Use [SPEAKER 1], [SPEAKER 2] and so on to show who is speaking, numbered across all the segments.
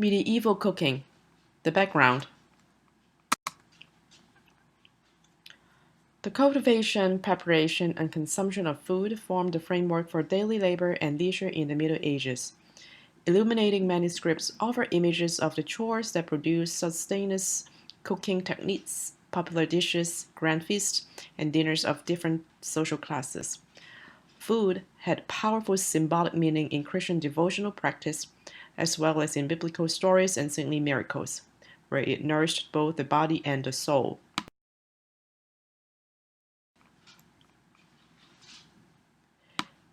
[SPEAKER 1] Medieval cooking. The background. The cultivation, preparation, and consumption of food formed the framework for daily labor and leisure in the Middle Ages. Illuminating manuscripts offer images of the chores that produce sustenance, cooking techniques, popular dishes, grand feasts, and dinners of different social classes. Food had powerful symbolic meaning in Christian devotional practice, as well as in biblical stories and saintly miracles, where it nourished both the body and the soul.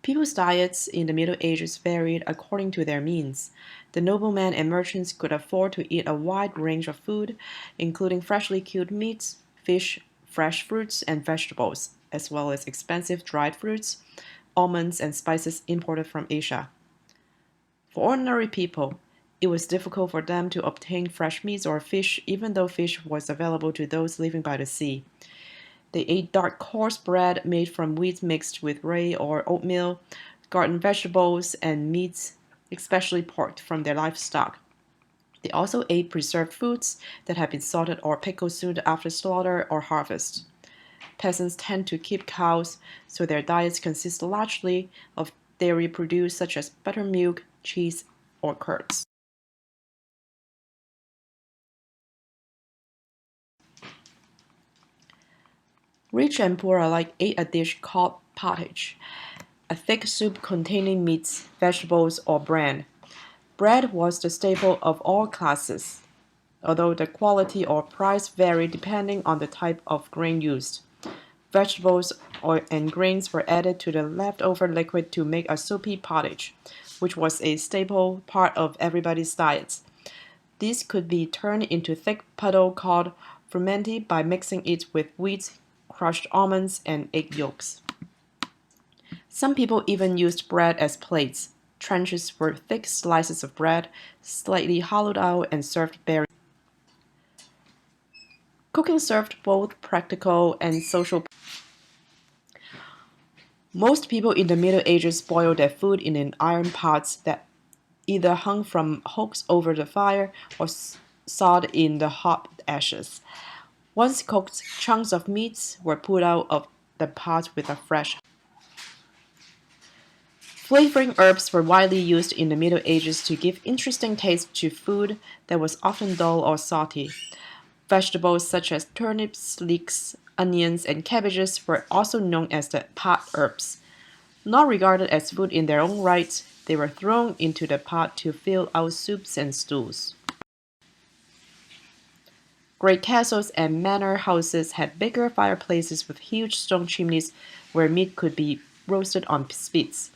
[SPEAKER 1] People's diets in the Middle Ages varied according to their means. The noblemen and merchants could afford to eat a wide range of food, including freshly killed meats, fish, fresh fruits and vegetables, as well as expensive dried fruits, almonds, and spices imported from Asia. For ordinary people, it was difficult for them to obtain fresh meats or fish, even though fish was available to those living by the sea. They ate dark coarse bread made from wheat mixed with rye or oatmeal, garden vegetables, and meats, especially pork, from their livestock. They also ate preserved foods that had been salted or pickled soon after slaughter or harvest. Peasants tend to keep cows, so their diets consist largely of dairy produce such as buttermilk, cheese, or curds. Rich and poor alike ate a dish called pottage, a thick soup containing meats, vegetables, or bread. Bread was the staple of all classes, although the quality or price varied depending on the type of grain used. Vegetables and grains were added to the leftover liquid to make a soupy pottage, which was a staple part of everybody's diet. This could be turned into thick puddle called fermenty by mixing it with wheat, crushed almonds, and egg yolks. Some people even used bread as plates. Trenchers were thick slices of bread, slightly hollowed out and served bare. Cooking served both practical and social. Most people in the Middle Ages boiled their food in iron pots that either hung from hooks over the fire or sawed in the hot ashes. Once cooked, chunks of meats were pulled out of the pot with a fresh. Flavoring herbs were widely used in the Middle Ages to give interesting taste to food that was often dull or salty. Vegetables such as turnips, leeks, onions, and cabbages were also known as the pot herbs. Not regarded as food in their own right, they were thrown into the pot to fill out soups and stews. Great castles and manor houses had bigger fireplaces with huge stone chimneys where meat could be roasted on spits.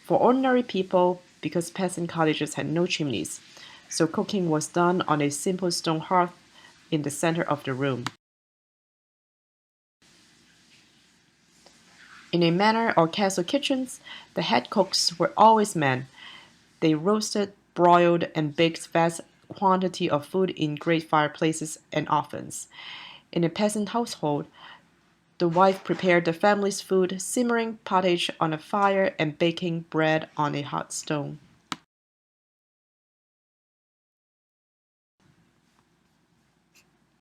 [SPEAKER 1] For ordinary people, because peasant cottages had no chimneys, so cooking was done on a simple stone hearth in the center of the room. In a manor or castle kitchens, the head cooks were always men. They roasted, broiled, and baked vast quantity of food in great fireplaces and ovens. In a peasant household, the wife prepared the family's food, simmering pottage on a fire and baking bread on a hot stone.